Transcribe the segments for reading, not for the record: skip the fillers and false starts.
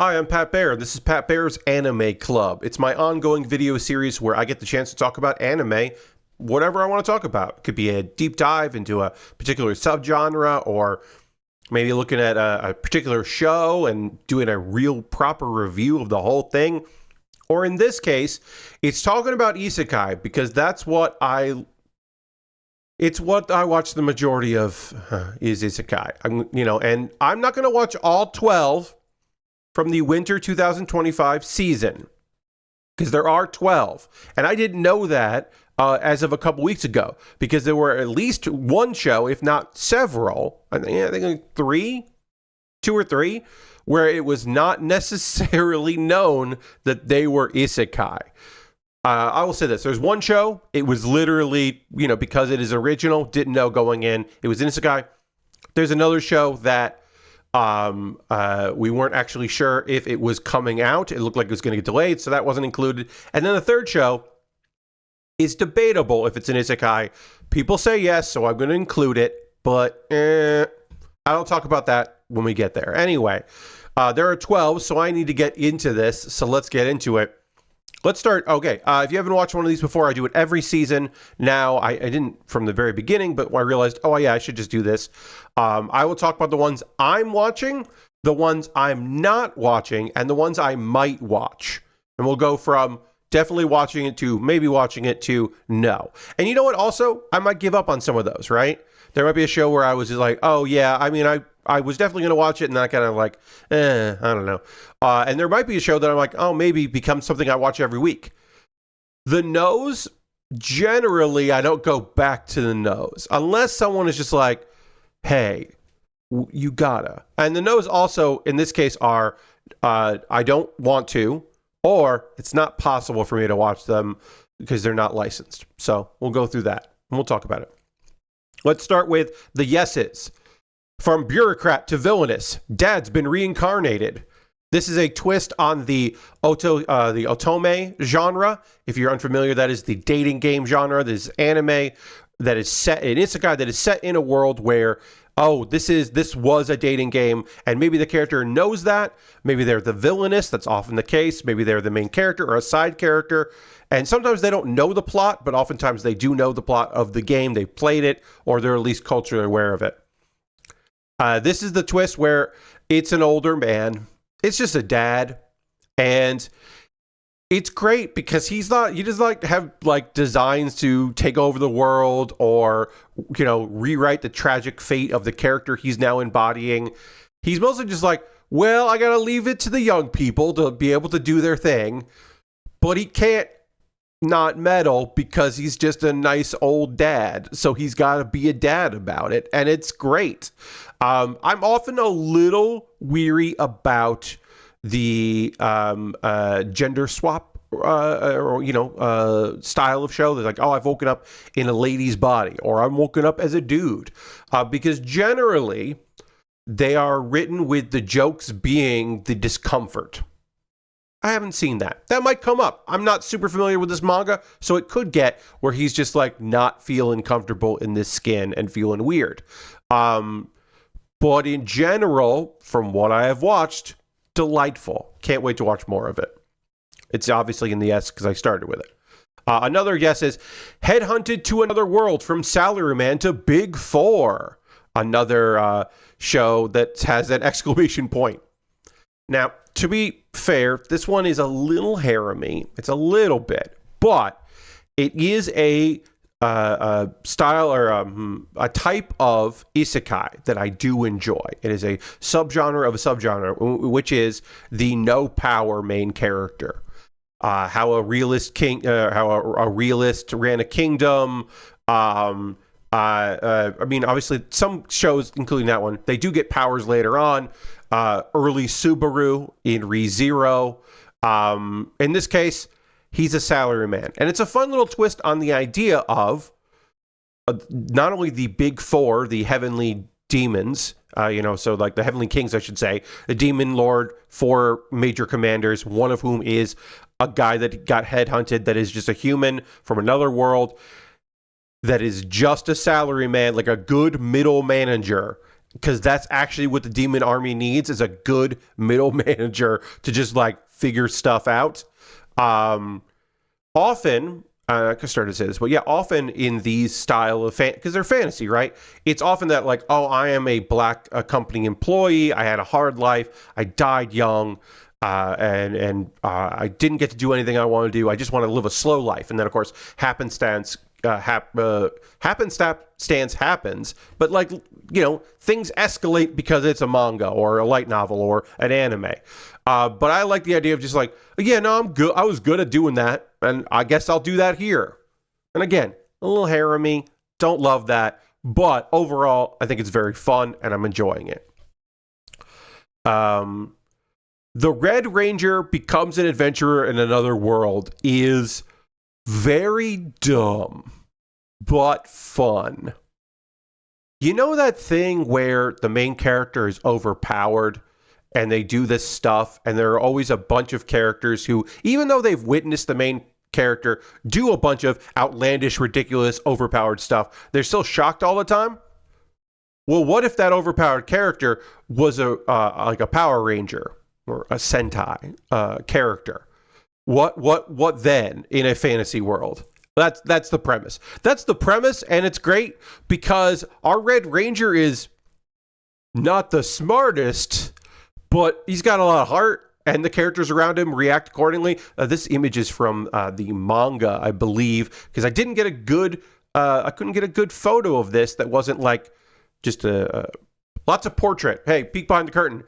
Hi, I'm Pat Baer. This is Pat Baer's Anime Club. It's my ongoing video series where I get the chance to talk about anime, whatever I want to talk about. It could be a deep dive into a particular subgenre, or maybe looking at a particular show and doing a real proper review of the whole thing. Or in this case, it's talking about Isekai because it's what I watch the majority of is Isekai. And I'm not going to watch all 12 from the winter 2025 season, because there are 12. And I didn't know that as of a couple weeks ago, because there were at least one show, if not several, I think like two or three, where it was not necessarily known that they were isekai. I will say this. There's one show, it was literally, because it is original, didn't know going in, it was an isekai. There's another show that we weren't actually sure if it was coming out. It looked like it was going to get delayed, so that wasn't included. And then the third show is debatable if it's an isekai. People say yes, so I'm going to include it, but I'll talk about that when we get there. Anyway, there are 12, so I need to get into this, so let's get into it. Let's start. Okay, if you haven't watched one of these before, I do it every season. Now, I didn't from the very beginning, but I realized, I should just do this. I will talk about the ones I'm watching, the ones I'm not watching, and the ones I might watch. And we'll go from definitely watching it to maybe watching it to no. And you know what? Also, I might give up on some of those, right? There might be a show where I was just like, I was definitely going to watch it, and then I kind of like, I don't know. And there might be a show that I'm like, maybe becomes something I watch every week. The no's, generally, I don't go back to the no's. Unless someone is just like, hey, you gotta. And the no's also, in this case, are I don't want to, or it's not possible for me to watch them because they're not licensed. So we'll go through that, and we'll talk about it. Let's start with the yeses. From bureaucrat to villainous, Dad's been reincarnated. This is a twist on the otome genre. If you're unfamiliar, that is the dating game genre. This is anime that is set in isekai, that is set in a world where, this was a dating game, and maybe the character knows that. Maybe they're the villainous. That's often the case. Maybe they're the main character or a side character. And sometimes they don't know the plot, but oftentimes they do know the plot of the game. They've played it, or they're at least culturally aware of it. This is the twist where it's an older man. It's just a dad. And it's great because he doesn't have designs to take over the world or, rewrite the tragic fate of the character he's now embodying. He's mostly just like, well, I got to leave it to the young people to be able to do their thing. But he can't not meddle because he's just a nice old dad. So he's got to be a dad about it. And it's great. I'm often a little weary about the gender swap style of show. They're like, I've woken up in a lady's body, or I'm woken up as a dude, because generally they are written with the jokes being the discomfort. I haven't seen that. That might come up. I'm not super familiar with this manga, so it could get where he's just not feeling comfortable in this skin and feeling weird. But in general, from what I have watched, delightful. Can't wait to watch more of it. It's obviously in the S because I started with it. Another yes is Headhunted to Another World, from Salaryman to Big Four. Another show that has an exclamation point. Now, to be fair, this one is a little harem-y. It's a little bit, but it is a style or a type of isekai that I do enjoy. It is a subgenre of a subgenre, which is the no power main character. How a realist ran a kingdom. Obviously, some shows, including that one, they do get powers later on. Early Subaru in ReZero. In this case, he's a salaryman. And it's a fun little twist on the idea of not only the big four, the heavenly demons, so like the heavenly kings, I should say, the demon lord, four major commanders, one of whom is a guy that got headhunted that is just a human from another world that is just a salaryman, like a good middle manager, because that's actually what the demon army needs, is a good middle manager to just like figure stuff out. Often, I could start to say this, but yeah, often in these style of because they're fantasy, right? It's often that like, oh, I am a black company employee. I had a hard life. I died young. And I didn't get to do anything I want to do. I just want to live a slow life. And then, of course, happenstance happens. But, like, you know, things escalate because it's a manga or a light novel or an anime. But I like the idea of just like, yeah, no, I'm good. I was good at doing that. And I guess I'll do that here. And again, a little harem-y. Don't love that. But overall, I think it's very fun and I'm enjoying it. The Red Ranger becomes an adventurer in another world is very dumb, but fun. You know that thing where the main character is overpowered and they do this stuff, and there are always a bunch of characters who, even though they've witnessed the main character do a bunch of outlandish, ridiculous, overpowered stuff, they're still shocked all the time? Well, what if that overpowered character was like a Power Ranger or a Sentai character? What then in a fantasy world? That's the premise. That's the premise, and it's great because our Red Ranger is not the smartest, but he's got a lot of heart, and the characters around him react accordingly. This image is from the manga, I believe, because I couldn't get a good photo of this that wasn't like just lots of portrait. Hey, peek behind the curtain.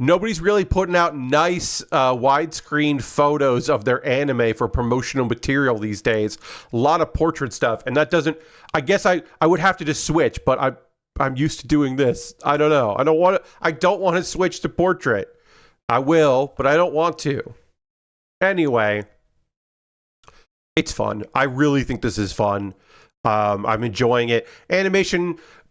Nobody's really putting out nice widescreen photos of their anime for promotional material these days. A lot of portrait stuff, and that doesn't. I guess I would have to just switch, but I'm used to doing this. I don't know. I don't want to switch to portrait. I will, but I don't want to. Anyway, it's fun. I really think this is fun. I'm enjoying it.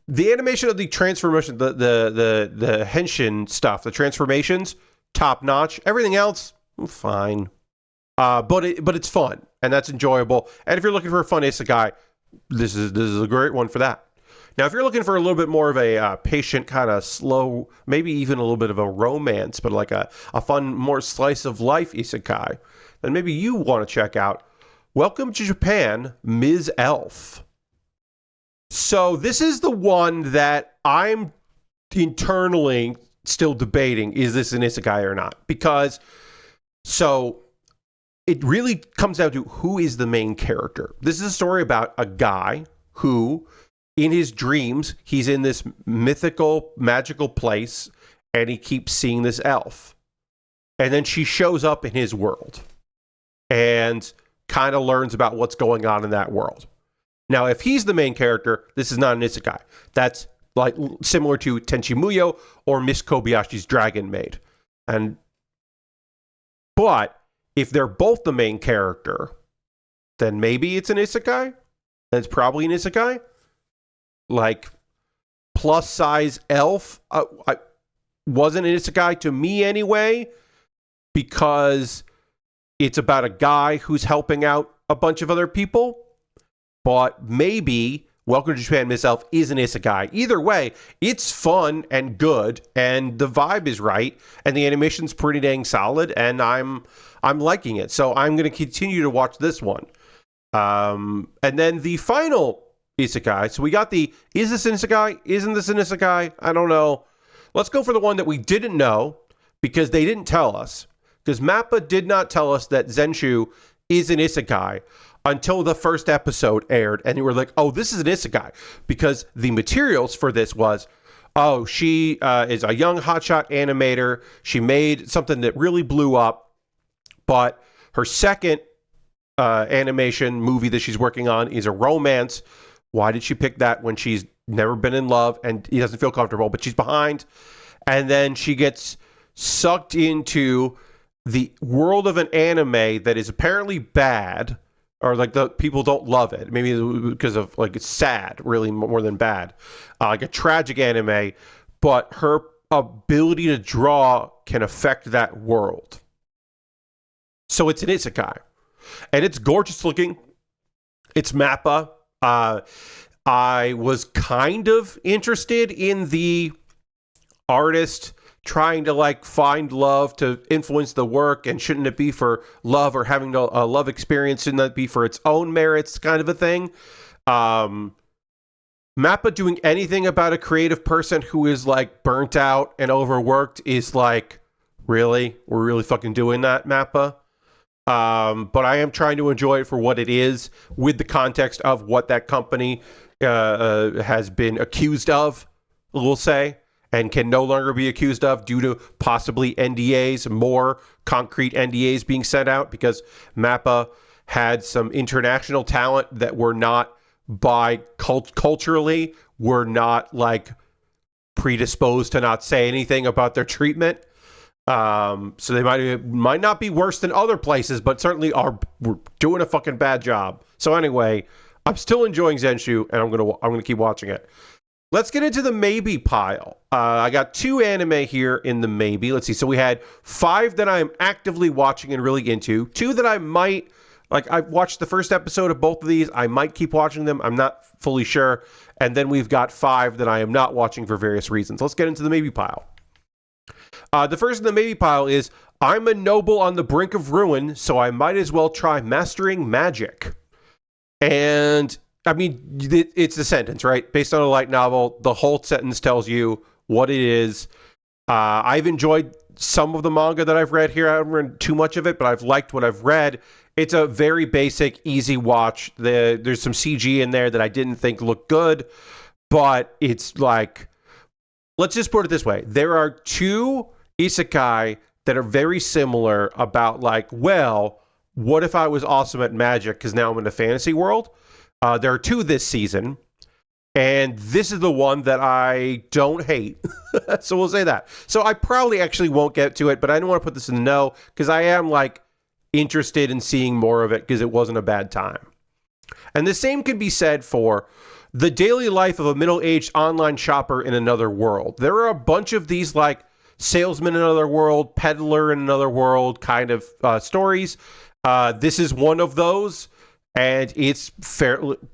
The animation of the transformation, the henshin stuff, the transformations, top notch. Everything else, fine. But it's fun and that's enjoyable. And if you're looking for a fun isekai, this is a great one for that. Now, if you're looking for a little bit more of a patient, kind of slow, maybe even a little bit of a romance, but like a fun, more slice of life isekai, then maybe you want to check out Welcome to Japan, Ms. Elf. So this is the one that I'm internally still debating, is this an isekai or not? Because, so it really comes down to who is the main character. This is a story about a guy who, in his dreams, he's in this mythical, magical place, and he keeps seeing this elf. And then she shows up in his world and kind of learns about what's going on in that world. Now, if he's the main character, this is not an isekai. That's like similar to Tenchi Muyo or Miss Kobayashi's Dragon Maid. But if they're both the main character, then maybe it's an isekai. Then it's probably an isekai. Like plus size elf wasn't an isekai to me anyway, because it's about a guy who's helping out a bunch of other people. But maybe Welcome to Japan, Miss Elf is an isekai. Either way, it's fun and good, and the vibe is right, and the animation's pretty dang solid, and I'm liking it. So I'm going to continue to watch this one. And then the final isekai. So we got is this an isekai? Isn't this an isekai? I don't know. Let's go for the one that we didn't know, because they didn't tell us. Because Mappa did not tell us that Zenshu is an isekai until the first episode aired, and you were like, oh, this is an isekai, because the materials for this was, oh, she is a young hotshot animator. She made something that really blew up, but her second animation movie that she's working on is a romance. Why did she pick that when she's never been in love and he doesn't feel comfortable, but she's behind? And then she gets sucked into the world of an anime that is apparently bad, or like the people don't love it. Maybe because of like it's sad, really more than bad. Like a tragic anime, but her ability to draw can affect that world. So it's an isekai. And it's gorgeous looking. It's Mappa. I was kind of interested in the artist trying to like find love to influence the work, and shouldn't it be for love, or having a love experience, shouldn't that be for its own merits, kind of a thing. Mappa doing anything about a creative person who is like burnt out and overworked is like, really? We're really fucking doing that, Mappa? But I am trying to enjoy it for what it is, with the context of what that company has been accused of, we'll say, and can no longer be accused of due to possibly NDAs, more concrete NDAs being sent out, because Mappa had some international talent that were not culturally, were not like predisposed to not say anything about their treatment. So they might not be worse than other places, but certainly we're doing a fucking bad job. So anyway, I'm still enjoying Zenshu, and I'm gonna keep watching it. Let's get into the maybe pile. I got 2 anime here in the maybe. Let's see. So we had 5 that I am actively watching and really into. 2 that I might, like, I've watched the first episode of both of these. I might keep watching them. I'm not fully sure. And then we've got 5 that I am not watching for various reasons. Let's get into the maybe pile. The first in the maybe pile is, I'm a noble on the brink of ruin, so I might as well try mastering magic. And I mean, it's a sentence, right? Based on a light novel, the whole sentence tells you what it is. I've enjoyed some of the manga that I've read here. I haven't read too much of it, but I've liked what I've read. It's a very basic, easy watch. There's some CG in there that I didn't think looked good, but it's like, let's just put it this way. There are 2 isekai that are very similar about like, well, what if I was awesome at magic because now I'm in a fantasy world? There are 2 this season, and this is the one that I don't hate. So we'll say that. So I probably actually won't get to it, but I don't want to put this in the no, because I am like interested in seeing more of it, because it wasn't a bad time. And the same can be said for the daily life of a middle-aged online shopper in another world. There are a bunch of these like salesman in another world, peddler in another world kind of stories. This is one of those, and it's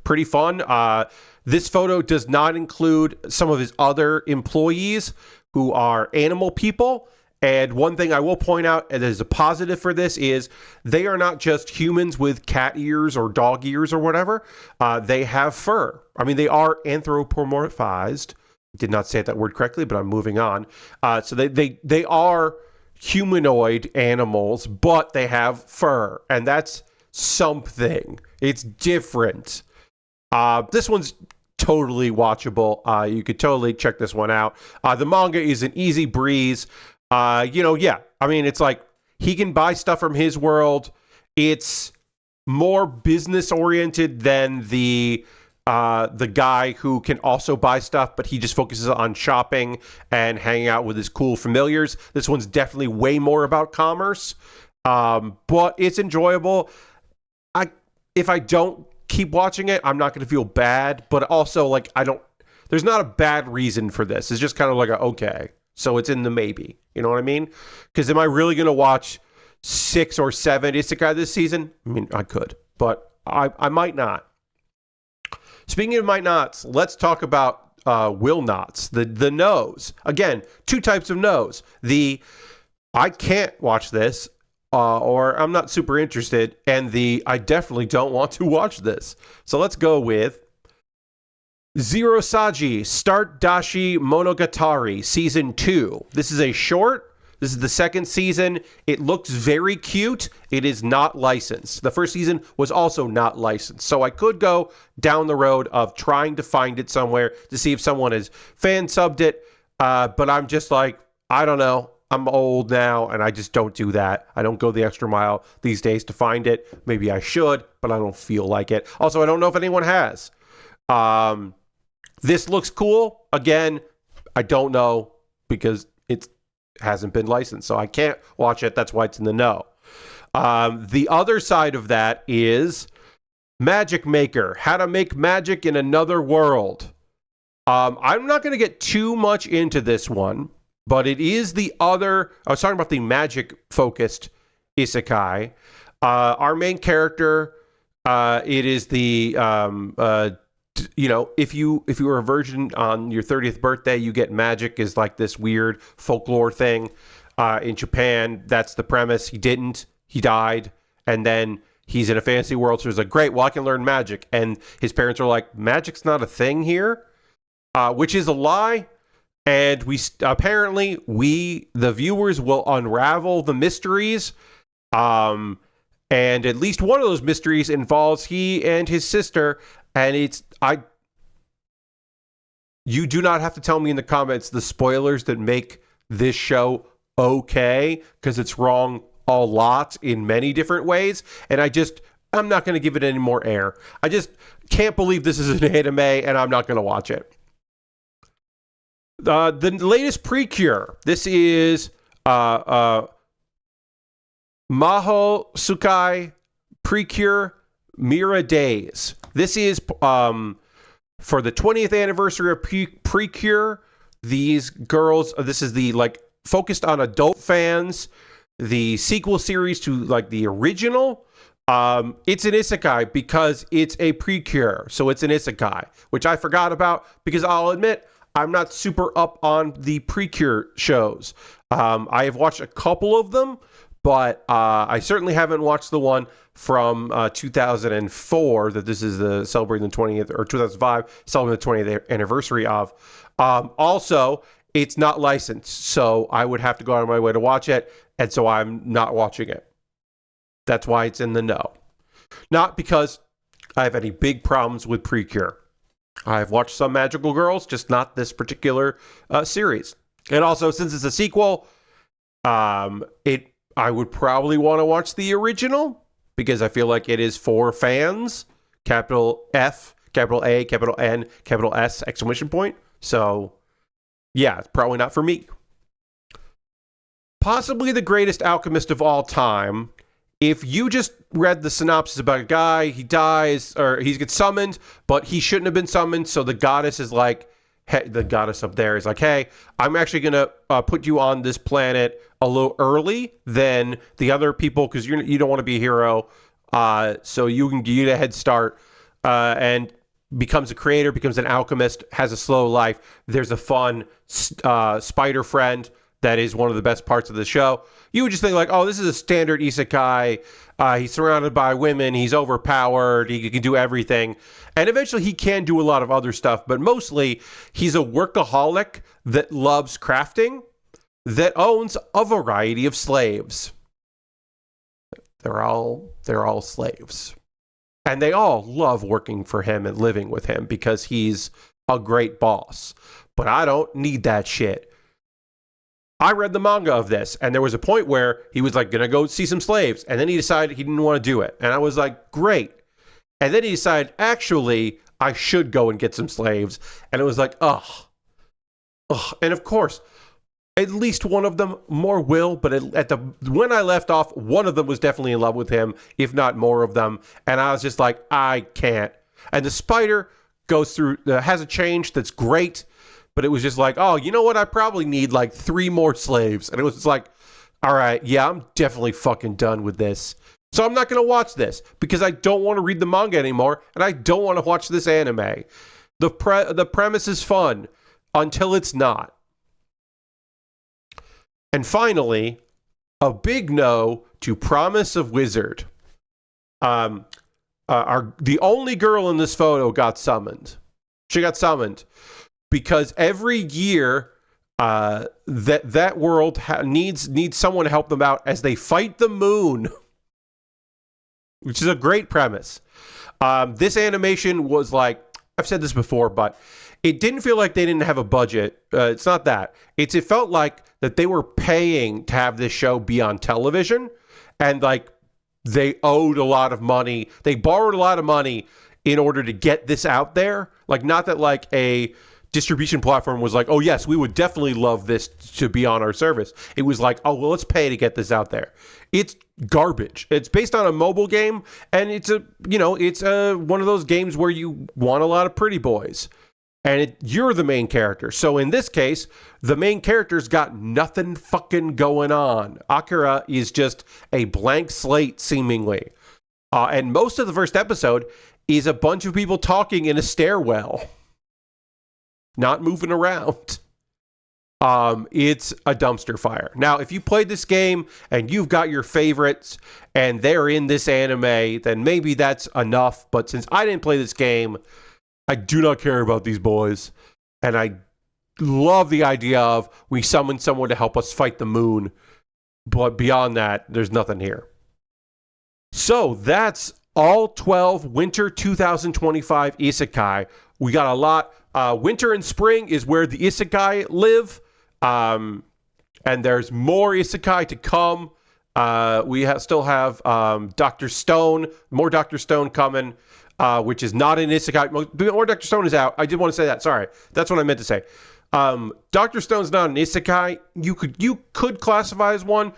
pretty fun. This photo does not include some of his other employees who are animal people. And one thing I will point out, and as a positive for this, is they are not just humans with cat ears or dog ears or whatever. They have fur. I mean, they are anthropomorphized. Did not say that word correctly, but I'm moving on. So they are humanoid animals, but they have fur, and that's something. It's different. This one's totally watchable. You could totally check this one out. The manga is an easy breeze. Yeah. I mean, it's like he can buy stuff from his world. It's more business oriented than the guy who can also buy stuff, but he just focuses on shopping and hanging out with his cool familiars. This one's definitely way more about commerce, but it's enjoyable. If I don't keep watching it, I'm not going to feel bad, but also like there's not a bad reason for this. It's just kind of like okay, so it's in the maybe, you know what I mean? Because am I really going to watch 6 or 7 isekai this season? I mean, I could, but I might not. Speaking of might nots, let's talk about will nots, the no's. Again, 2 types of no's. The I can't watch this, or I'm not super interested, and the I definitely don't want to watch this. So let's go with Zero Saji Start Dashi Monogatari Season 2. This is a short. This is the 2nd season. It looks very cute. It is not licensed. The first season was also not licensed. So I could go down the road of trying to find it somewhere to see if someone has fan subbed it. But I'm just like, I don't know. I'm old now, and I just don't do that. I don't go the extra mile these days to find it. Maybe I should, but I don't feel like it. Also, I don't know if anyone has. This looks cool. Again, I don't know because it hasn't been licensed, so I can't watch it. That's why it's in the no. The other side of that is Magic Maker, How to Make Magic in Another World. I'm not going to get too much into this one, but it is the other. I was talking about the magic-focused isekai. Our main character, it is the if you were a virgin on your 30th birthday, you get magic is like this weird folklore thing. In Japan, that's the premise. He didn't. He died. And then he's in a fantasy world. So he's like, great, well, I can learn magic. And his parents are like, magic's not a thing here, which is a lie. And we, the viewers, will unravel the mysteries. And at least one of those mysteries involves he and his sister. And you do not have to tell me in the comments the spoilers that make this show okay, because it's wrong a lot in many different ways. And I'm not going to give it any more air. I just can't believe this is an anime, and I'm not going to watch it. The latest Precure. This is Maho Sukai Precure Mira Days. This is for the 20th anniversary of Precure. These girls, this is the focused on adult fans. The sequel series to the original. It's an Isekai because it's a Precure. So it's an Isekai, which I forgot about because I'll admit I'm not super up on the Precure shows. I have watched a couple of them, but I certainly haven't watched the one from 2004 that this is celebrating the 20th, or 2005 celebrating the 20th anniversary of. Also, it's not licensed, so I would have to go out of my way to watch it, and so I'm not watching it. That's why it's in the no. Not because I have any big problems with Precure. I've watched some Magical Girls, just not this particular series. And also, since it's a sequel, I would probably want to watch the original because I feel like it is for fans. Capital F, capital A, capital N, capital S, exclamation point. So, yeah, it's probably not for me. Possibly the greatest alchemist of all time. If you just read the synopsis about a guy, he dies, or he gets summoned, but he shouldn't have been summoned, so the goddess is like, hey, the goddess up there is like, hey, I'm actually going to put you on this planet a little early than the other people, because you don't want to be a hero, so you can get a head start, and becomes a creator, becomes an alchemist, has a slow life. There's a fun spider friend that is one of the best parts of the show. You would just think like, oh, this is a standard isekai. He's surrounded by women. He's overpowered. He can do everything. And eventually he can do a lot of other stuff. But mostly he's a workaholic that loves crafting, that owns a variety of slaves. They're all slaves. And they all love working for him and living with him because he's a great boss. But I don't need that shit. I read the manga of this, and there was a point where he was like going to go see some slaves, and then he decided he didn't want to do it. And I was like, great. And then he decided, actually, I should go and get some slaves. And it was like, ugh. And of course, at least one of them, more will, but when I left off, one of them was definitely in love with him, if not more of them. And I was just like, I can't. And the spider goes through, has a change that's great. But it was just like, oh, you know what? I probably need like 3 more slaves. And it was like, all right, yeah, I'm definitely fucking done with this. So I'm not going to watch this because I don't want to read the manga anymore. And I don't want to watch this anime. The premise is fun until it's not. And finally, a big no to Promise of Wizard. The only girl in this photo got summoned. She got summoned. Because every year, that world needs someone to help them out as they fight the moon, which is a great premise. This animation was like, I've said this before, but it didn't feel like they didn't have a budget. It's not that. It felt like that they were paying to have this show be on television, and like they owed a lot of money. They borrowed a lot of money in order to get this out there. Like, not that like a distribution platform was like, oh yes, we would definitely love this to be on our service. It was like, oh well, let's pay to get this out there. It's garbage. It's based on a mobile game, and it's one of those games where you want a lot of pretty boys, and you're the main character. So in this case, the main character's got nothing fucking going on. Akira is just a blank slate, seemingly. And most of the first episode is a bunch of people talking in a stairwell, not moving around. It's a dumpster fire. Now, if you played this game and you've got your favorites and they're in this anime, then maybe that's enough. But since I didn't play this game, I do not care about these boys. And I love the idea of we summon someone to help us fight the moon. But beyond that, there's nothing here. So that's all 12 Winter 2025 Isekai. We got a lot. Winter and spring is where the Isekai live. And there's more Isekai to come. We still have Dr. Stone, more Dr. Stone coming, which is not an Isekai. More Dr. Stone is out. I did want to say that. Sorry. That's what I meant to say. Dr. Stone's not an Isekai. You could classify as one.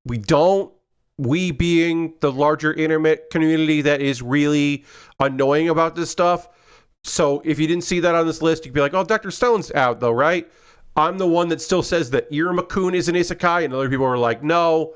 We don't. We being the larger internet community that is really annoying about this stuff. So if you didn't see that on this list, you'd be like, oh, Dr. Stone's out though, right? I'm the one that still says that Iruma-kun is an Isekai, and other people are like, no,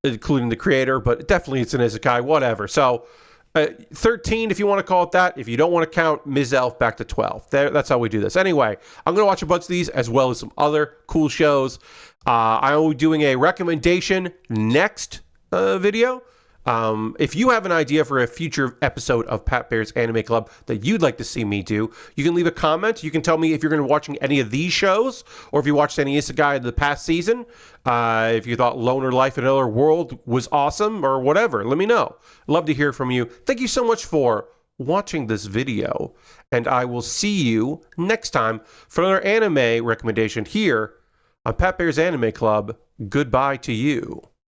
including the creator, but definitely it's an Isekai, whatever. So 13, if you want to call it that. If you don't want to count Ms. Elf, back to 12. That's how we do this. Anyway, I'm going to watch a bunch of these as well as some other cool shows. I will be doing a recommendation next video. If you have an idea for a future episode of Pat Baer's Anime Club that you'd like to see me do, you can leave a comment. You can tell me if you're going to be watching any of these shows, or if you watched any Isekai in the past season, if you thought Loner Life in Another World was awesome, or whatever. Let me know. Love to hear from you. Thank you so much for watching this video, and I will see you next time for another anime recommendation here on Pat Baer's Anime Club. Goodbye to you.